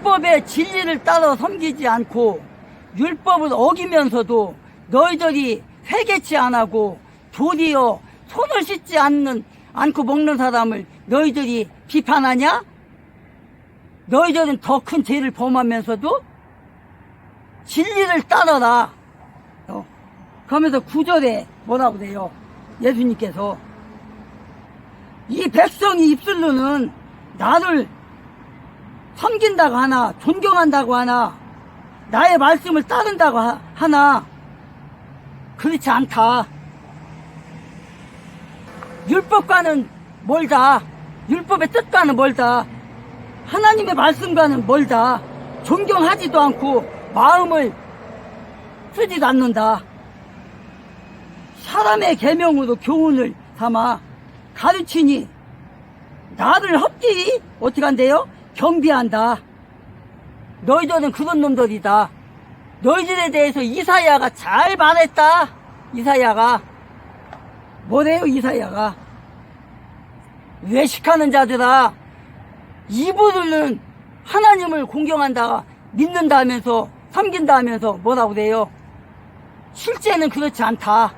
율법의 진리를 따라 섬기지 않고 율법을 어기면서도 너희들이 회개치 안 하고 도리어 손을 씻지 않고 먹는 사람을 너희들이 비판하냐? 너희들은 더 큰 죄를 범하면서도 진리를 따르라. 그러면서 9절에 뭐라고 그래요? 예수님께서 이 백성이 입술로는 나를 섬긴다고 하나 존경한다고 하나 나의 말씀을 따른다고 하나 그렇지 않다. 율법과는 멀다. 율법의 뜻과는 멀다. 하나님의 말씀과는 멀다. 존경하지도 않고 마음을 쓰지도 않는다. 사람의 계명으로 교훈을 삼아 가르치니 나를 헛되이 어떻게 한대요? 경비한다. 너희들은 그런 놈들이다. 너희들에 대해서 이사야가 잘 말했다. 이사야가 뭐래요? 이사야가 외식하는 자들아, 입으로는 하나님을 공경한다, 믿는다 하면서 섬긴다 하면서 뭐라고 그래요? 실제는 그렇지 않다.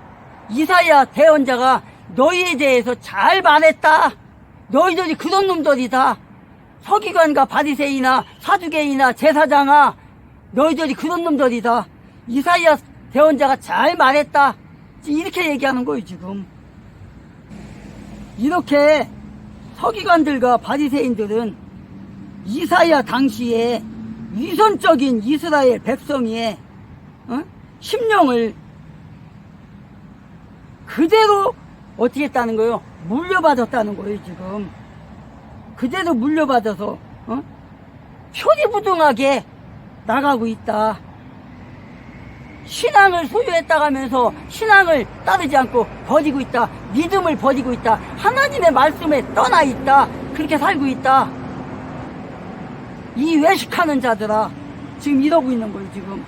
이사야 대언자가 너희에 대해서 잘 말했다. 너희들이 그런 놈들이다. 서기관과 바리새인이나 사두개인이나 제사장아, 너희들이 그런 놈들이다. 이사야 대언자가 잘 말했다. 이렇게 얘기하는 거예요. 지금 이렇게 서기관들과 바리새인들은 이사야 당시에 위선적인 이스라엘 백성의 심령을 그대로 어떻게 했다는 거예요? 물려받았다는 거예요. 지금 그대로 물려받아서 표리부동하게 나가고 있다. 신앙을 소유했다고 하면서 신앙을 따르지 않고 버리고 있다. 믿음을 버리고 있다. 하나님의 말씀에 떠나 있다. 그렇게 살고 있다. 이 외식하는 자들아, 지금 이러고 있는 거예요. 지금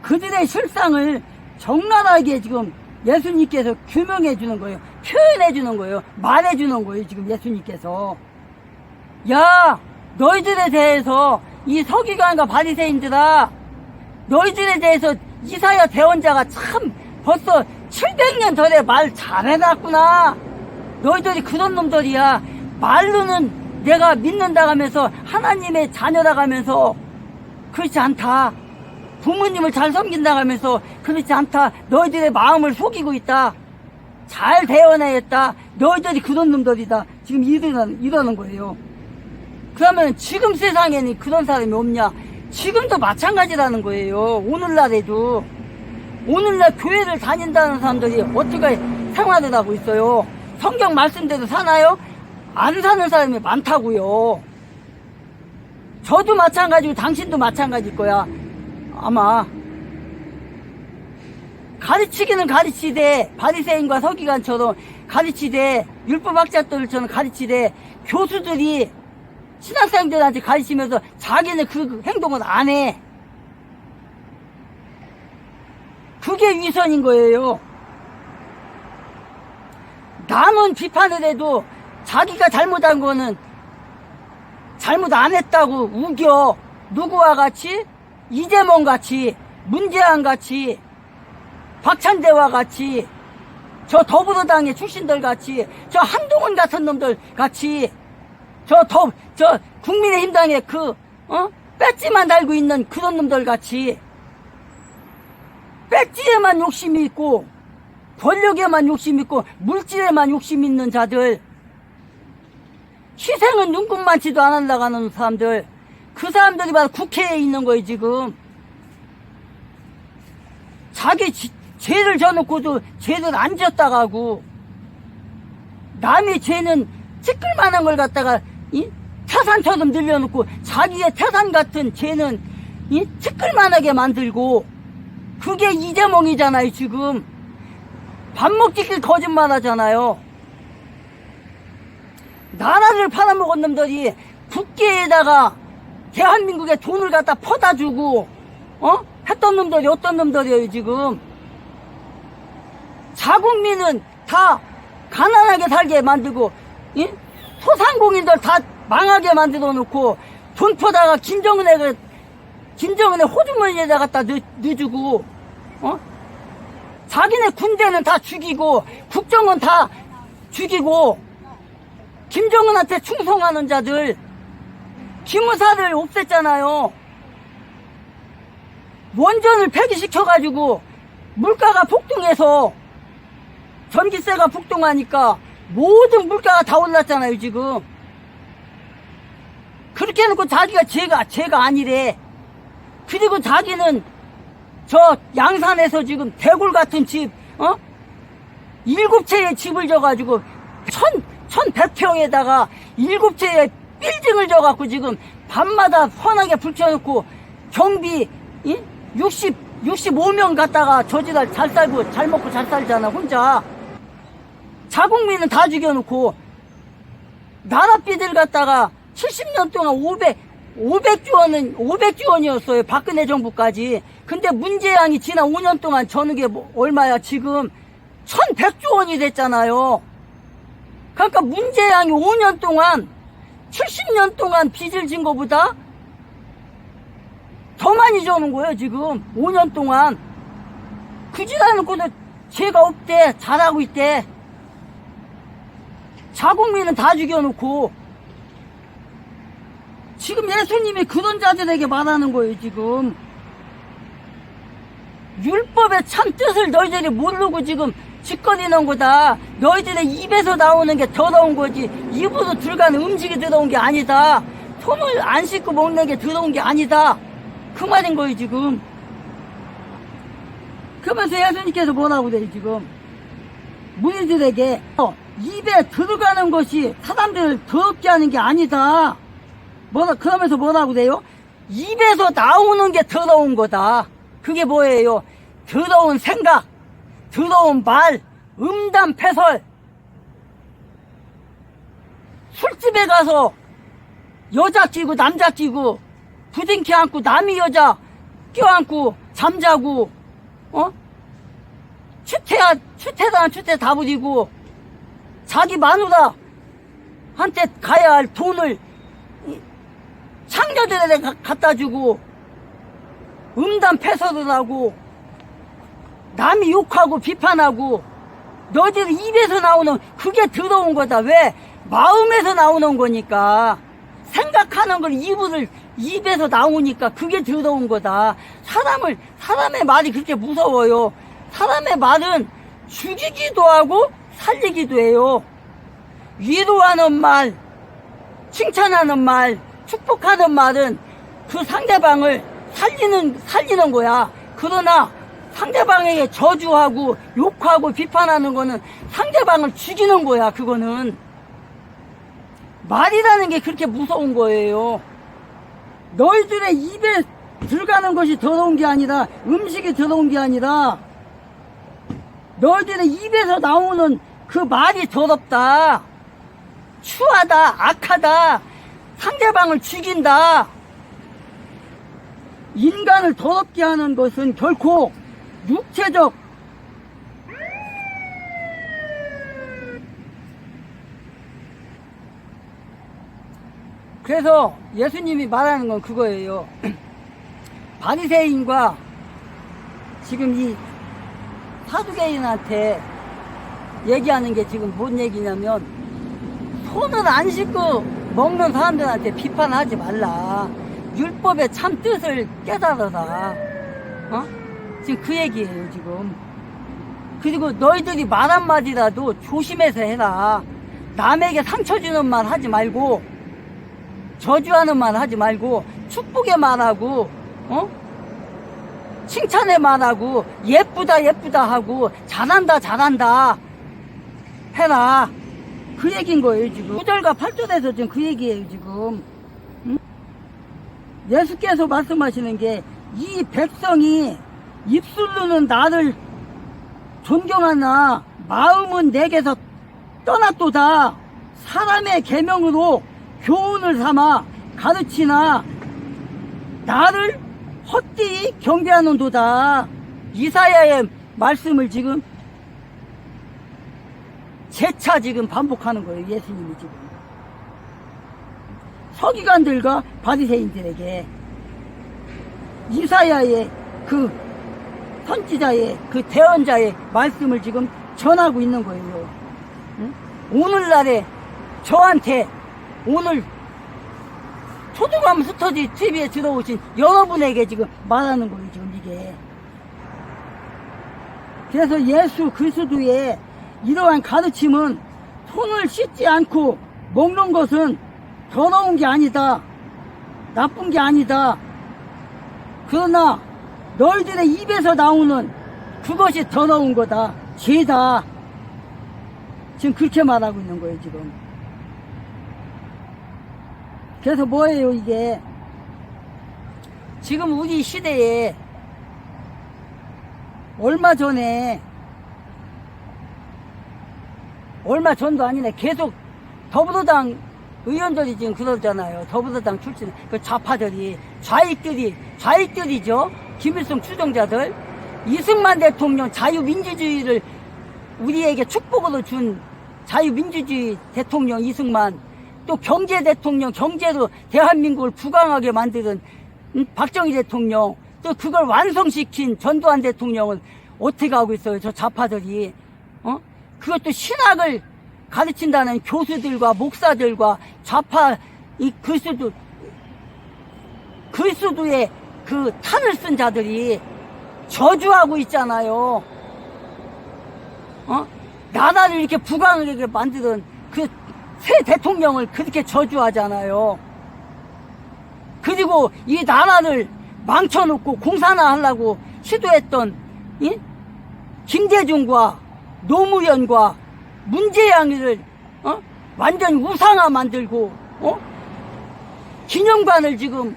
그들의 실상을 적나라하게 지금 예수님께서 규명해 주는 거예요. 표현해 주는 거예요. 말해 주는 거예요. 지금 예수님께서 야, 너희들에 대해서 이 서기관과 바리새인들아, 너희들에 대해서 이사야 대언자가 참 벌써 700년 전에 말 잘해놨구나. 너희들이 그런 놈들이야. 말로는 내가 믿는다 하면서 하나님의 자녀라 하면서 그렇지 않다. 부모님을 잘 섬긴다 하면서 그렇지 않다. 너희들의 마음을 속이고 있다. 잘 대언하였다. 너희들이 그런 놈들이다. 지금 이러는 거예요. 그러면 지금 세상에는 그런 사람이 없냐? 지금도 마찬가지라는 거예요. 오늘날에도. 오늘날 교회를 다닌다는 사람들이 어떻게 생활을 하고 있어요? 성경 말씀대로 사나요? 안 사는 사람이 많다고요. 저도 마찬가지고 당신도 마찬가지일 거야. 아마 가르치기는 가르치되 바리새인과 서기관처럼 가르치되 율법학자들처럼 가르치되 교수들이 신학생들한테 가르치면서 자기는 그 행동을 안 해. 그게 위선인 거예요. 남은 비판을 해도 자기가 잘못한 거는 잘못 안 했다고 우겨. 누구와 같이? 이재명 같이, 문재환 같이, 박찬대와 같이, 저 더불어당의 출신들 같이, 저 한동훈 같은 놈들 같이, 저 국민의힘당의 배지만 달고 있는 그런 놈들 같이, 배지에만 욕심이 있고, 권력에만 욕심이 있고, 물질에만 욕심이 있는 자들, 희생은 눈금만치도 안 하려고 하는 사람들, 그 사람들이 바로 국회에 있는 거예요. 지금 자기 죄를 져놓고도 죄를 안 졌다고 하고, 남의 죄는 찌끌만한 걸 갖다가 태산처럼 늘려놓고 자기의 태산 같은 죄는 찌끌만하게 만들고, 그게 이재명이잖아요. 지금 밥 먹기 길 거짓말 하잖아요. 나라를 팔아먹은 놈들이 국회에다가 대한민국에 돈을 갖다 퍼다 주고 했던 놈들이 어떤 놈들이에요. 지금 자국민은 다 가난하게 살게 만들고 소상공인들 다 망하게 만들어 놓고 돈 퍼다가 김정은의 호주머니에다 갖다 넣어주고, 자기네 군대는 다 죽이고, 국정은 다 죽이고, 김정은한테 충성하는 자들, 기무사를 없앴잖아요. 원전을 폐기시켜가지고, 물가가 폭등해서, 전기세가 폭등하니까, 모든 물가가 다 올랐잖아요, 지금. 그렇게 해놓고 자기가 죄가 아니래. 그리고 자기는 저 양산에서 지금 대골 같은 집, 7채의 집을 져가지고 1100평에다가 7채의 빌딩을 져갖고 지금 밤마다 환하게 불 켜놓고 경비 65명 갖다가 저지달 잘 살고 잘 먹고 잘 살잖아, 혼자. 자국민은 다 죽여놓고 나라비들 갖다가 70년 동안 500조 원이었어요. 박근혜 정부까지. 근데 문재양이 지난 5년 동안 저는 게 얼마야? 지금 1100조 원이 됐잖아요. 그러니까 문재양이 5년 동안 70년 동안 빚을 진 거보다 더 많이 져는 거예요, 지금. 5년 동안. 그짓 않고도 죄가 없대. 잘하고 있대. 자국민은 다 죽여놓고 지금 예수님이 그런 자들에게 말하는 거예요, 지금. 율법의 참 뜻을 너희들이 모르고 지금 짓거리는 거다. 너희들의 입에서 나오는 게 더러운 거지. 입으로 들어가는 음식이 더러운 게 아니다. 손을 안 씻고 먹는 게 더러운 게 아니다. 그 말인 거예요, 지금. 그러면서 예수님께서 뭐라고 그래요, 지금. 무리들에게 입에 들어가는 것이 사람들을 더럽게 하는 게 아니다. 그러면서 뭐라고 그래요? 입에서 나오는 게 더러운 거다. 그게 뭐예요? 더러운 생각, 더러운 말, 음담 패설. 술집에 가서 여자 끼고 남자 끼고 부둥켜 안고 남이 여자 껴안고 잠자고, 추태다 다 부리고 자기 마누라한테 가야 할 돈을 창녀들에게 갖다 주고 음담 패설을 하고 남이 욕하고 비판하고 너희들 입에서 나오는 그게 더러운 거다. 왜? 마음에서 나오는 거니까. 생각하는 걸 입에서 나오니까 그게 더러운 거다. 사람의 말이 그렇게 무서워요. 사람의 말은 죽이기도 하고 살리기도 해요. 위로하는 말, 칭찬하는 말, 축복하는 말은 그 상대방을 살리는 거야. 그러나 상대방에게 저주하고 욕하고 비판하는 거는 상대방을 죽이는 거야. 그거는 말이라는 게 그렇게 무서운 거예요. 너희들의 입에 들어가는 것이 더러운 게 아니라, 음식이 더러운 게 아니라 너희들의 입에서 나오는 그 말이 더럽다. 추하다, 악하다, 상대방을 죽인다. 인간을 더럽게 하는 것은 결코 육체적 그래서 예수님이 말하는 건 그거예요. 바리새인과 지금 이 사두개인한테 얘기하는 게 지금 뭔 얘기냐면, 손을 안 씻고 먹는 사람들한테 비판하지 말라. 율법의 참 뜻을 깨달아라. 지금 그 얘기예요, 지금. 그리고 너희들이 말 한마디라도 조심해서 해라. 남에게 상처 주는 말 하지 말고, 저주하는 말 하지 말고, 축복의 말하고, 칭찬의 말하고, 예쁘다 하고, 잘한다 해라. 그 얘기인 거예요, 지금. 9절과 8절에서 지금 그 얘기예요, 지금. 예수께서 말씀하시는 게, 이 백성이 입술로는 나를 존경하나 마음은 내게서 떠났도다. 사람의 계명으로 교훈을 삼아 가르치나 나를 헛되이 경배하는도다. 이사야의 말씀을 지금 재차 지금 반복하는 거예요, 예수님이 지금. 서기관들과 바리새인들에게 이사야의 그 선지자의 그 대언자의 말씀을 지금 전하고 있는 거예요. 응? 오늘날에 저한테 오늘 초등감 스터디 TV에 들어오신 여러분에게 지금 말하는 거예요, 지금 이게. 그래서 예수 그리스도의 이러한 가르침은 손을 씻지 않고 먹는 것은 더러운 게 아니다. 나쁜 게 아니다. 그러나 너희들의 입에서 나오는 그것이 더러운 거다. 죄다. 지금 그렇게 말하고 있는 거예요, 지금. 그래서 뭐예요, 이게? 지금 우리 시대에 얼마 전도 아니네. 계속 더불어당 의원들이 지금 그러잖아요. 더불어당 출신, 그 좌파들이, 좌익들이죠. 김일성 추종자들. 이승만 대통령 자유민주주의를 우리에게 축복으로 준 자유민주주의 대통령 이승만, 또 경제 대통령, 경제로 대한민국을 부강하게 만드는 박정희 대통령, 또 그걸 완성시킨 전두환 대통령은 어떻게 하고 있어요, 저 좌파들이. 그것도 신학을 가르친다는 교수들과 목사들과 좌파 이 그리스도의 그 탄을 쓴 자들이 저주하고 있잖아요. 나라를 이렇게 부강하게 만드는 그 새 대통령을 그렇게 저주하잖아요. 그리고 이 나라를 망쳐놓고 공산화하려고 시도했던 김대중과 노무현과 문재양을 완전 우상화 만들고 기념관을 지금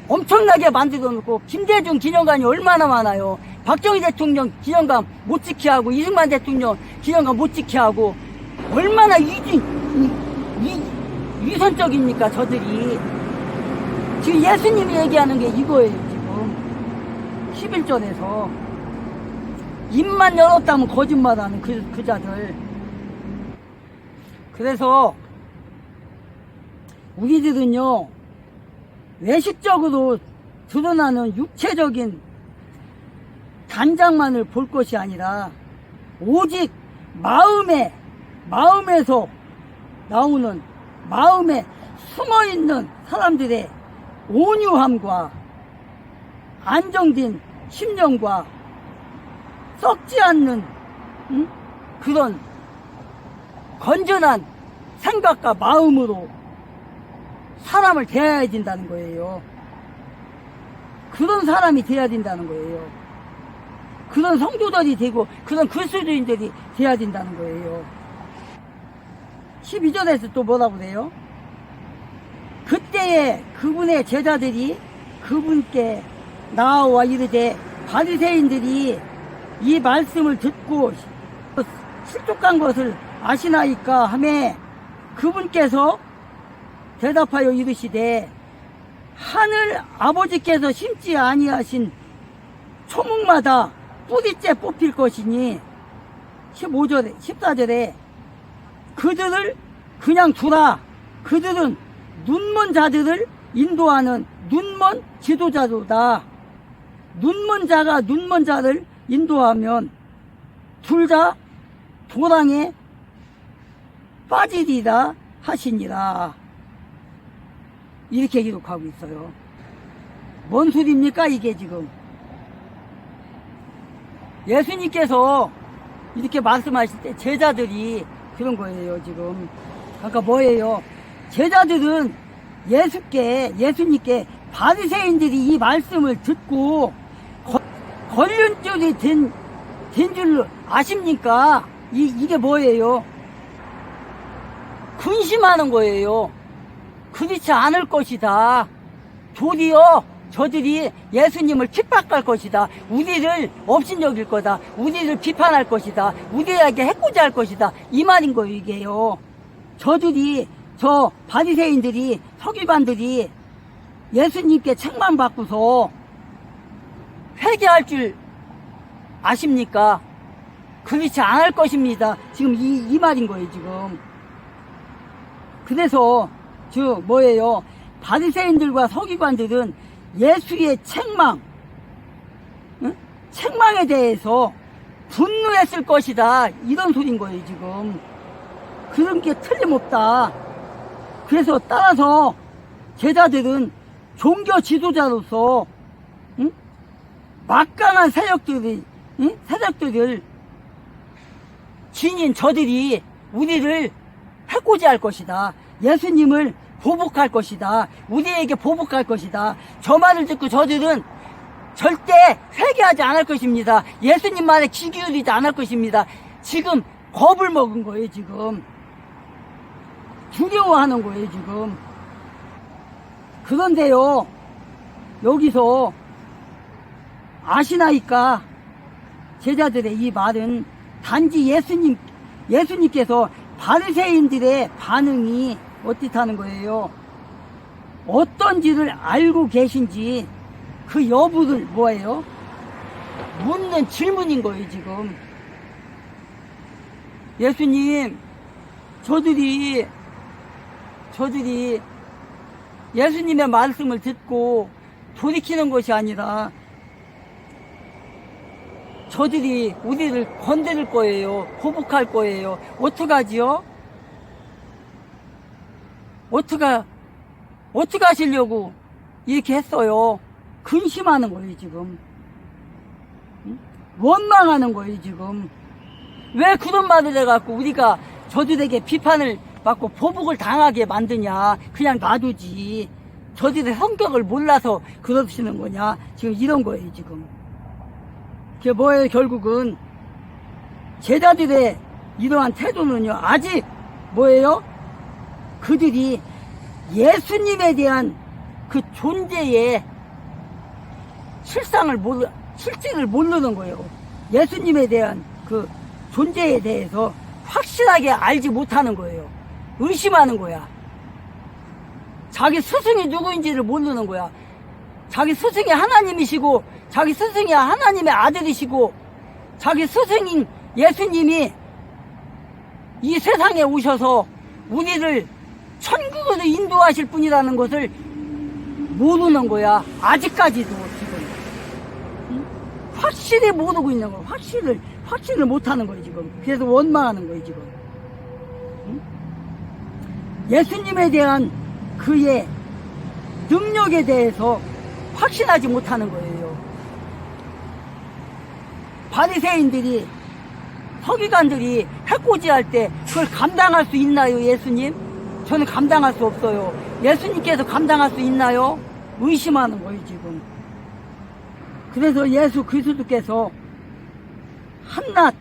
엄청나게 만들어 놓고, 김대중 기념관이 얼마나 많아요. 박정희 대통령 기념관 못 지게 하고, 이승만 대통령 기념관 못 지게 하고, 얼마나 위선적입니까, 저들이. 지금 예수님이 얘기하는 게 이거예요, 지금. 11절에서. 입만 열었다면 거짓말하는 그 자들. 그래서 우리들은요, 외식적으로 드러나는 육체적인 단장만을 볼 것이 아니라 오직 마음에서 나오는, 마음에 숨어있는 사람들의 온유함과 안정된 심령과 썩지 않는 그런 건전한 생각과 마음으로 사람을 대해야 된다는 거예요. 그런 사람이 돼야 된다는 거예요. 그런 성도들이 되고 그런 그리스도인들이 돼야 된다는 거예요. 12절에서 또 뭐라고 그래요? 그때에 그분의 제자들이 그분께 나와 이르되 바리새인들이 이 말씀을 듣고 실족한 것을 아시나이까 하매, 그분께서 대답하여 이르시되 하늘 아버지께서 심지 아니하신 초목마다 뿌리째 뽑힐 것이니, 15절에 14절에 그들을 그냥 두라. 그들은 눈먼 자들을 인도하는 눈먼 지도자로다. 눈먼 자가 눈먼 자를 인도하면 둘 다 도랑에 빠지리라 하시니라. 이렇게 기록하고 있어요. 뭔 소리입니까 이게 지금? 예수님께서 이렇게 말씀하실 때 제자들이 그런 거예요 지금. 아까 뭐예요? 제자들은 예수님께 바리새인들이 이 말씀을 듣고 걸륜줄이 된 줄 아십니까? 이게 뭐예요? 근심하는 거예요. 그렇지 않을 것이다. 도리어 저들이 예수님을 핍박할 것이다. 우리를 업신여길 거다. 우리를 비판할 것이다. 우리에게 해코지할 것이다. 이 말인 거예요, 이게요. 저들이, 저 바리새인들이, 서기관들이 예수님께 책만 받고서 회개할 줄 아십니까? 그렇지 않을 것입니다. 지금 이 말인 거예요, 지금. 그래서 즉 뭐예요? 바리새인들과 서기관들은 예수의 책망, 응? 책망에 대해서 분노했을 것이다, 이런 소린 거예요 지금. 그런 게 틀림없다. 그래서 따라서 제자들은 종교 지도자로서 막강한 세력들을 지닌 저들이 우리를 해코지할 것이다. 예수님을 보복할 것이다. 우리에게 보복할 것이다. 저 말을 듣고 저들은 절대 회개하지 않을 것입니다. 예수님 말에 귀 기울이지 않을 것입니다. 지금 겁을 먹은 거예요 지금. 두려워하는 거예요 지금. 그런데요, 여기서 아시나이까 제자들의 이 말은 단지 예수님께서 바리새인들의 반응이 어떻다는 거예요. 어떤지를 알고 계신지 그 여부를 뭐예요? 묻는 질문인 거예요 지금. 예수님, 저들이 예수님의 말씀을 듣고 돌이키는 것이 아니라 저들이 우리를 건드릴 거예요. 보복할 거예요. 어떡하지요? 어떻게 하시려고 이렇게 했어요? 근심하는 거예요 지금. 원망하는 거예요 지금. 왜 그런 말을 해갖고 우리가 저들에게 비판을 받고 보복을 당하게 만드냐. 그냥 놔두지. 저들의 성격을 몰라서 그러시는 거냐. 지금 이런 거예요 지금. 그게 뭐예요? 결국은 제자들의 이러한 태도는요, 아직 뭐예요? 그들이 예수님에 대한 그 존재의 실질을 모르는 거예요. 예수님에 대한 그 존재에 대해서 확실하게 알지 못하는 거예요. 의심하는 거야. 자기 스승이 누구인지를 모르는 거야. 자기 스승이 하나님이시고, 자기 스승이 하나님의 아들이시고, 자기 스승인 예수님이 이 세상에 오셔서 우리를 천국으로 인도하실 분이라는 것을 모르는 거야. 아직까지도 지금. 응? 확실히 모르고 있는 거야. 확신을 못하는 거예요 지금. 그래서 원망하는 거예요 지금. 응? 예수님에 대한 그의 능력에 대해서 확신하지 못하는 거예요. 바리새인들이, 서기관들이 해코지할 때 그걸 감당할 수 있나요? 예수님? 저는 감당할 수 없어요. 예수님께서 감당할 수 있나요? 의심하는 거예요 지금. 그래서 예수 그리스도께서 한낱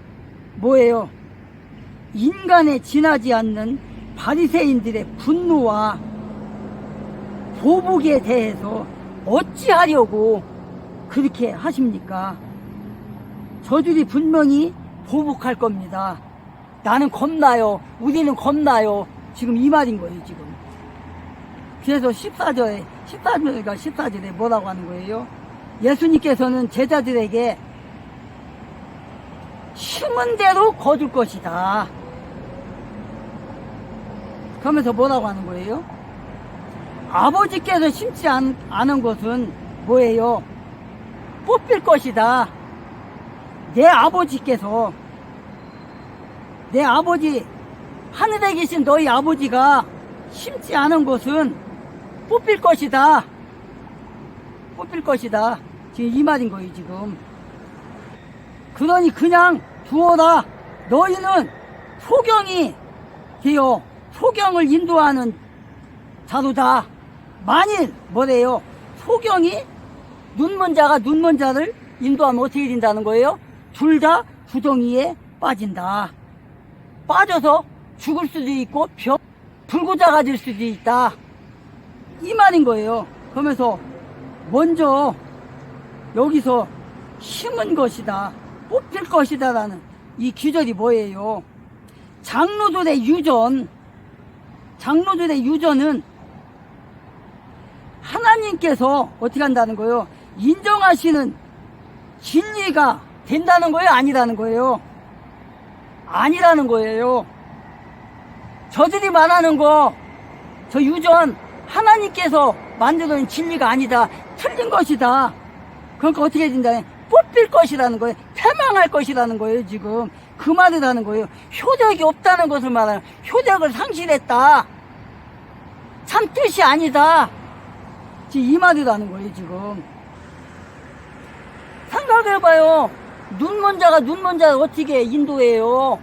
뭐예요? 인간에 지나지 않는 바리새인들의 분노와 보복에 대해서 어찌하려고 그렇게 하십니까? 저들이 분명히 보복할 겁니다. 나는 겁나요. 우리는 겁나요. 지금 이 말인 거예요 지금. 그래서 14절에 뭐라고 하는 거예요? 예수님께서는 제자들에게 심은 대로 거둘 것이다. 그러면서 뭐라고 하는 거예요? 아버지께서 심지 않은 것은 뭐예요? 뽑힐 것이다. 내 아버지께서, 내 아버지, 하늘에 계신 너희 아버지가 심지 않은 것은 뽑힐 것이다. 뽑힐 것이다. 지금 이 말인 거예요 지금. 그러니 그냥 두어라. 너희는 소경이 되어 소경을 인도하는 자로다. 만일 뭐래요? 소경이 눈먼 자가 눈먼 자를 인도하면 어떻게 된다는 거예요? 둘 다 구덩이에 빠진다. 빠져서 죽을 수도 있고 불구자가 될 수도 있다. 이 말인 거예요. 그러면서 먼저 여기서 심은 것이다, 뽑힐 것이다 라는 이 귀절이 뭐예요? 장로들의 유전은 하나님께서 어떻게 한다는 거예요? 인정하시는 진리가 된다는 거예요? 아니라는 거예요? 아니라는 거예요. 저들이 말하는 거 저 유전 하나님께서 만들어낸 진리가 아니다. 틀린 것이다. 그러니까 어떻게 된다? 뽑힐 것이라는 거예요. 패망할 것이라는 거예요. 지금 그 말을 하는 거예요. 효력이 없다는 것을 말하는, 효력을 상실했다. 참 뜻이 아니다. 지금 이 말을 하는 거예요. 지금 생각해봐요. 눈먼 자가 어떻게 인도해요?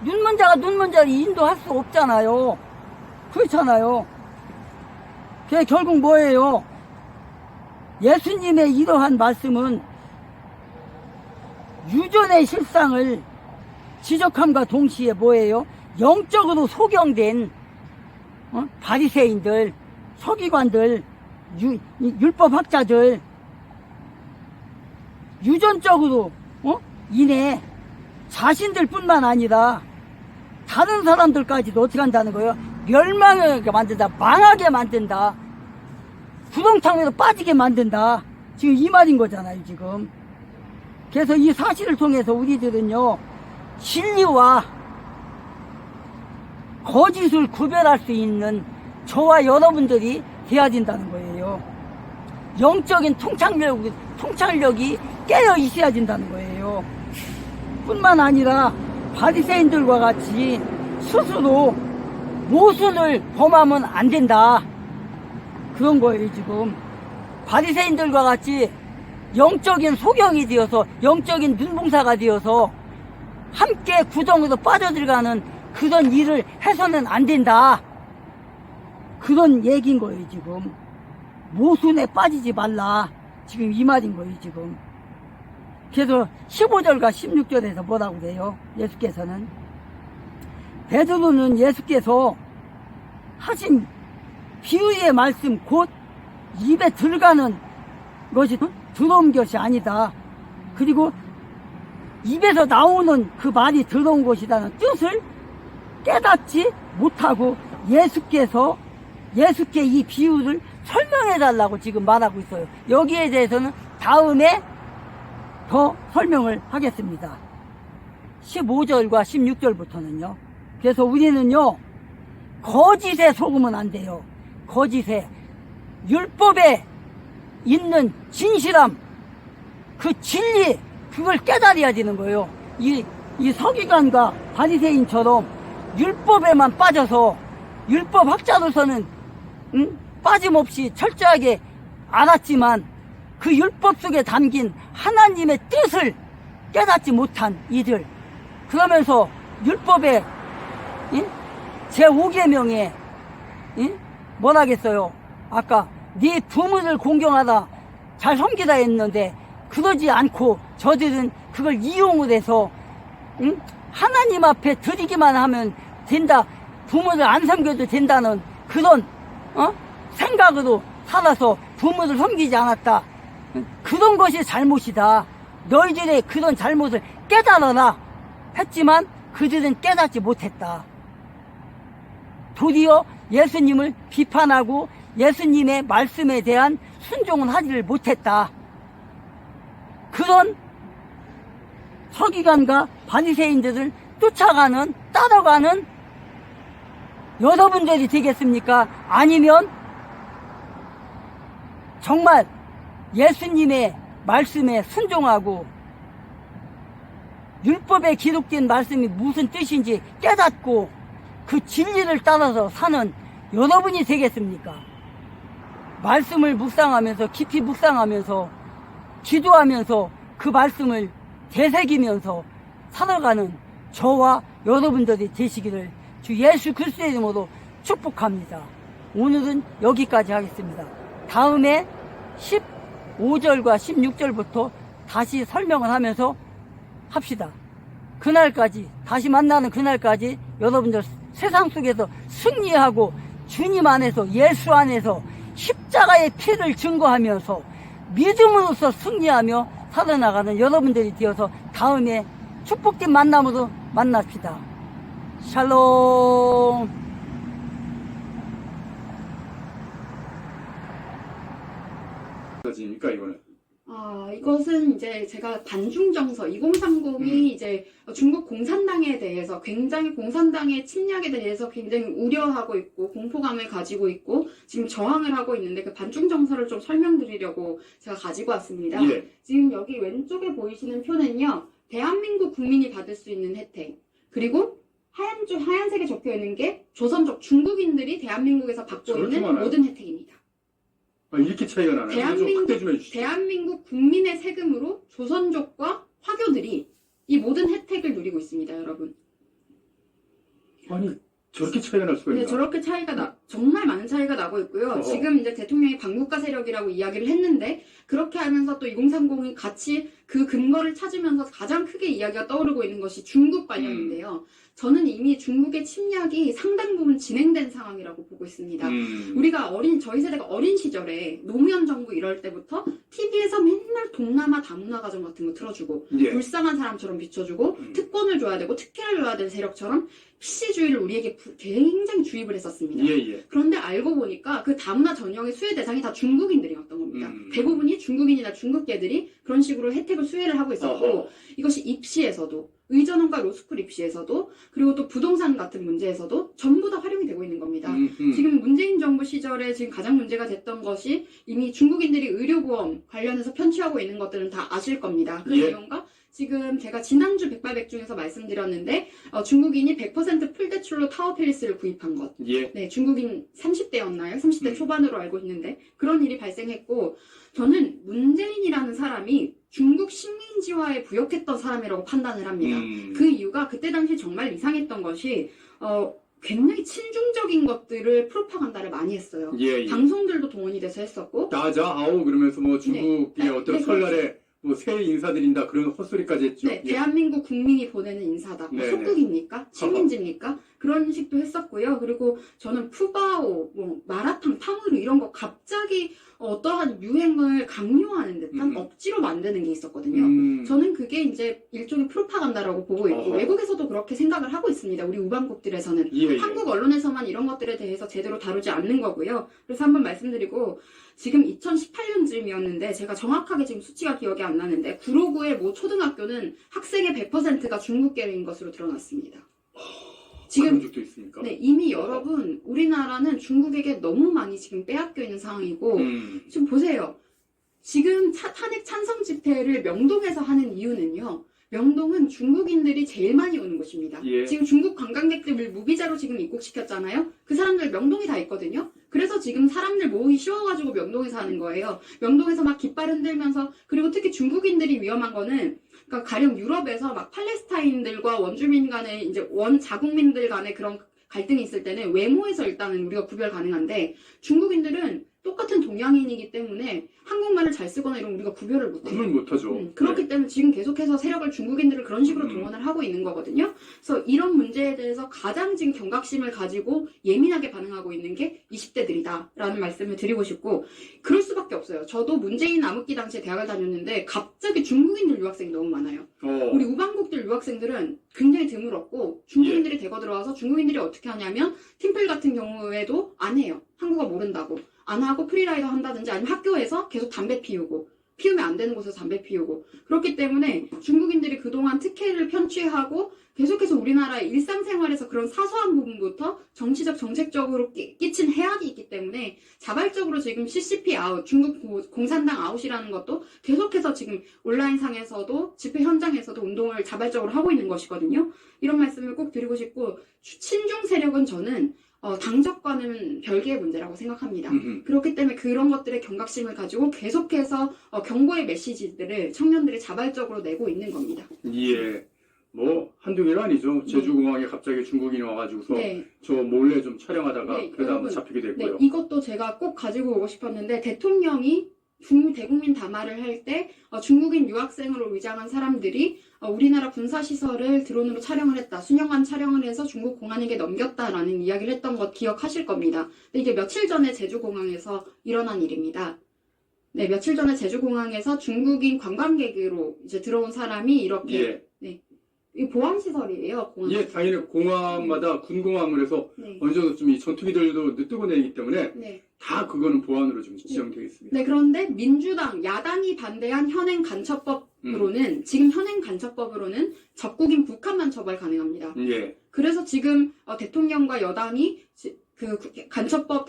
눈먼 자가 눈먼 자를 인도할 수 없잖아요. 그렇잖아요. 그게 결국 뭐예요? 예수님의 이러한 말씀은 유전의 실상을 지적함과 동시에 뭐예요? 영적으로 소경된 바리새인들, 서기관들, 율법학자들, 유전적으로 인해 자신들 뿐만 아니라 다른 사람들까지도 어떻게 한다는 거예요? 멸망하게 만든다. 망하게 만든다. 구렁텅이로 빠지게 만든다. 지금 이 말인 거잖아요. 지금. 그래서 이 사실을 통해서 우리들은요, 진리와 거짓을 구별할 수 있는 저와 여러분들이 돼야 된다는 거예요. 영적인 통찰력이 깨어 있어야 된다는 거예요. 뿐만 아니라 바리새인들과 같이 스스로 모순을 범하면 안 된다. 그런 거예요. 지금 바리새인들과 같이 영적인 소경이 되어서, 영적인 눈봉사가 되어서 함께 구덩이로 빠져들어가는 그런 일을 해서는 안 된다. 그런 얘기인 거예요. 지금 모순에 빠지지 말라. 지금 이 말인 거예요. 지금. 그래서 15절과 16절에서 뭐라고 그래요? 예수께서는, 베드로는 예수께서 하신 비유의 말씀, 곧 입에 들어가는 것이 들어온 것이 아니다. 그리고 입에서 나오는 그 말이 들어온 것이라는 뜻을 깨닫지 못하고 예수께 이 비유를 설명해 달라고 지금 말하고 있어요. 여기에 대해서는 다음에 더 설명을 하겠습니다. 15절과 16절부터는요. 그래서 우리는요, 거짓에 속으면 안 돼요. 거짓에, 율법에 있는 진실함, 그 진리, 그걸 깨달아야 되는 거예요. 이 서기관과 바리새인처럼 율법에만 빠져서, 율법학자로서는 빠짐없이 철저하게 알았지만 그 율법 속에 담긴 하나님의 뜻을 깨닫지 못한 이들, 그러면서 율법의 제5계명에 뭐라겠어요? 아까 네 부모를 공경하다, 잘 섬기다 했는데 그러지 않고 저들은 그걸 이용을 해서 하나님 앞에 드리기만 하면 된다, 부모를 안 섬겨도 된다는 그런 생각으로 살아서 부모를 섬기지 않았다. 그런 것이 잘못이다. 너희들의 그런 잘못을 깨달아라 했지만 그들은 깨닫지 못했다. 도리어 예수님을 비판하고 예수님의 말씀에 대한 순종은 하지를 못했다. 그런 서기관과 바리새인들을 따라가는 여러분들이 되겠습니까? 아니면 정말 예수님의 말씀에 순종하고 율법에 기록된 말씀이 무슨 뜻인지 깨닫고 그 진리를 따라서 사는 여러분이 되겠습니까? 말씀을 묵상하면서, 깊이 묵상하면서, 기도하면서 그 말씀을 되새기면서 살아가는 저와 여러분들이 되시기를 주 예수 그리스도의 이름으로 축복합니다. 오늘은 여기까지 하겠습니다. 다음에 15절과 16절부터 다시 설명을 하면서 합시다. 그날까지, 다시 만나는 그날까지 여러분들 세상 속에서 승리하고 주님 안에서, 예수 안에서 십자가의 피를 증거하면서 믿음으로써 승리하며 살아나가는 여러분들이 되어서 다음에 축복된 만남으로 만납시다. 샬롬. 지니까 이거는 이것은 이제 제가 반중정서 2030이 이제 중국 공산당에 대해서 굉장히 공산당의 침략에 대해서 굉장히 우려하고 있고 공포감을 가지고 있고 지금 저항을 하고 있는데 그 반중정서를 좀 설명드리려고 제가 가지고 왔습니다. 예. 지금 여기 왼쪽에 보이시는 표는요. 대한민국 국민이 받을 수 있는 혜택 그리고 하얀색에 적혀 있는 게 조선족 중국인들이 대한민국에서 받고 저렇게 있는 많아요? 모든 혜택입니다. 이렇게 차이가 나나요? 좀 확대 좀 해주시죠. 대한민국 국민의 세금으로 조선족과 화교들이 이 모든 혜택을 누리고 있습니다, 여러분. 아니 저렇게 차이가 날 수가 있나? 네, 저렇게 정말 많은 차이가 나고 있고요. 어허. 지금 이제 대통령이 반국가 세력이라고 이야기를 했는데 그렇게 하면서 또 2030이 같이 그 근거를 찾으면서 가장 크게 이야기가 떠오르고 있는 것이 중국 관련인데요. 저는 이미 중국의 침략이 상당 부분 진행된 상황이라고 보고 있습니다. 우리가 저희 세대가 어린 시절에 노무현 정부 이럴 때부터 TV에서 맨날 동남아 다문화 가정 같은 거 틀어주고 예. 불쌍한 사람처럼 비춰주고 특권을 줘야 되고 특혜를 줘야 될 세력처럼 PC주의를 우리에게 굉장히 주입을 했었습니다. 예. 그런데 알고 보니까 그 다문화 전형의 수혜 대상이 다 중국인들이었던 겁니다. 대부분이 중국인이나 중국계들이 그런 식으로 혜택을 수혜를 하고 있었고 어허. 이것이 입시에서도 의전원과 로스쿨 입시에서도 그리고 또 부동산 같은 문제에서도 전부 다 활용이 되고 있는 겁니다. 지금 문재인 정부 시절에 지금 가장 문제가 됐던 것이 이미 중국인들이 의료보험 관련해서 편취하고 있는 것들은 다 아실 겁니다. 그 예. 내용과 지금 제가 지난주 백발백중에서 말씀드렸는데 중국인이 100% 풀대출로 타워팰리스를 구입한 것. 예. 네, 중국인 30대였나요? 30대 초반으로 알고 있는데 그런 일이 발생했고 저는 문재인이라는 사람이 중국 식민지화에 부역했던 사람이라고 판단을 합니다. 그 이유가 그때 당시 정말 이상했던 것이 굉장히 친중적인 것들을 프로파간다를 많이 했어요. 예. 방송들도 동원이 돼서 했었고 아오 그러면서 뭐 중국의 네. 어떤 네, 설날에 뭐 새 인사드린다 그런 헛소리까지 했죠. 네, 예. 대한민국 국민이 보내는 인사다. 뭐 네네. 속국입니까? 식민지입니까? 그런 식도 했었고요. 그리고 저는 푸바오, 뭐 마라탕, 탕후루 이런 거 갑자기 어떠한 유행을 강요하는 듯한 억지로 만드는 게 있었거든요. 저는 그게 이제 일종의 프로파간다라고 보고 있고 어허. 외국에서도 그렇게 생각을 하고 있습니다. 우리 우방국들에서는. 예. 한국 언론에서만 이런 것들에 대해서 제대로 다루지 않는 거고요. 그래서 한번 말씀드리고 지금 2018년쯤이었는데 제가 정확하게 지금 수치가 기억이 안 나는데 구로구의 모 초등학교는 학생의 100%가 중국계인 것으로 드러났습니다. 지금 그런 적도 있습니까? 네, 이미 여러분 우리나라는 중국에게 너무 많이 지금 빼앗겨 있는 상황이고 지금 보세요. 지금 탄핵 찬성 집회를 명동에서 하는 이유는요. 명동은 중국인들이 제일 많이 오는 곳입니다. 예. 지금 중국 관광객들을 무비자로 지금 입국시켰잖아요. 그 사람들 명동에 다 있거든요. 그래서 지금 사람들 모으기 쉬워가지고 명동에서 하는 거예요. 명동에서 막 깃발 흔들면서 그리고 특히 중국인들이 위험한 거는 그러니까 가령 유럽에서 막 팔레스타인들과 원주민 간의 이제 자국민들 간의 그런 갈등이 있을 때는 외모에서 일단은 우리가 구별 가능한데 중국인들은 똑같은 동양인이기 때문에 한국말을 잘 쓰거나 이런 우리가 구별을 못해요. 그걸 못하죠. 그렇기 네. 때문에 지금 계속해서 세력을 중국인들을 그런 식으로 동원을 하고 있는 거거든요. 그래서 이런 문제에 대해서 가장 지금 경각심을 가지고 예민하게 반응하고 있는 게 20대들이다라는 말씀을 드리고 싶고 그럴 수밖에 없어요. 저도 문재인 암흑기 당시에 대학을 다녔는데 갑자기 중국인들 유학생이 너무 많아요. 우리 우방국들 유학생들은 굉장히 드물었고 중국인들이 대거 들어와서 중국인들이 어떻게 하냐면 팀플 같은 경우에도 안 해요. 한국어 모른다고. 안 하고 프리라이더 한다든지 아니면 학교에서 계속 담배 피우고 피우면 안 되는 곳에서 담배 피우고 그렇기 때문에 중국인들이 그동안 특혜를 편취하고 계속해서 우리나라의 일상생활에서 그런 사소한 부분부터 정치적 정책적으로 끼친 해악이 있기 때문에 자발적으로 지금 CCP 아웃, 중국 공산당 아웃이라는 것도 계속해서 지금 온라인상에서도 집회 현장에서도 운동을 자발적으로 하고 있는 것이거든요. 이런 말씀을 꼭 드리고 싶고 친중 세력은 저는 당적과는 별개의 문제라고 생각합니다. 그렇기 때문에 그런 것들의 경각심을 가지고 계속해서 경고의 메시지들을 청년들이 자발적으로 내고 있는 겁니다. 예. 뭐 한두 개가 아니죠. 제주공항에 갑자기 중국인이 와가지고서 네. 저 몰래 좀 촬영하다가 네, 그러다 여러분, 잡히게 됐고요. 네, 이것도 제가 꼭 가지고 오고 싶었는데 대통령이 대국민 담화를 할 때 중국인 유학생으로 위장한 사람들이 우리나라 군사시설을 드론으로 촬영을 했다. 수년간 촬영을 해서 중국 공안에게 넘겼다라는 이야기를 했던 것 기억하실 겁니다. 근데 이게 며칠 전에 제주공항에서 일어난 일입니다. 네, 며칠 전에 제주공항에서 중국인 관광객으로 이제 들어온 사람이 이렇게 예. 네, 이 보안시설이에요. 공항. 예, 당연히 공항마다 군공항을 해서 네. 어느 정도 좀 이 전투기들도 뜨고 내리기 때문에 네. 다 그거는 보안으로 좀 지정되겠습니다. 네, 그런데 민주당, 야당이 반대한 현행 간첩법으로는, 지금 현행 간첩법으로는 적국인 북한만 처벌 가능합니다. 예, 그래서 지금 대통령과 여당이 간첩법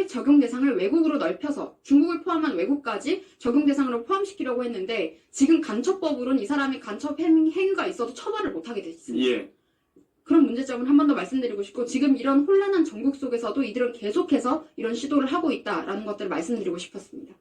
적용 대상을 외국으로 넓혀서 중국을 포함한 외국까지 적용 대상으로 포함시키려고 했는데 지금 간첩법으로는 이 사람이 간첩 행위가 있어도 처벌을 못하게 돼 있습니다. 예. 그런 문제점을 한 번 더 말씀드리고 싶고 지금 이런 혼란한 전국 속에서도 이들은 계속해서 이런 시도를 하고 있다라는 것들을 말씀드리고 싶었습니다.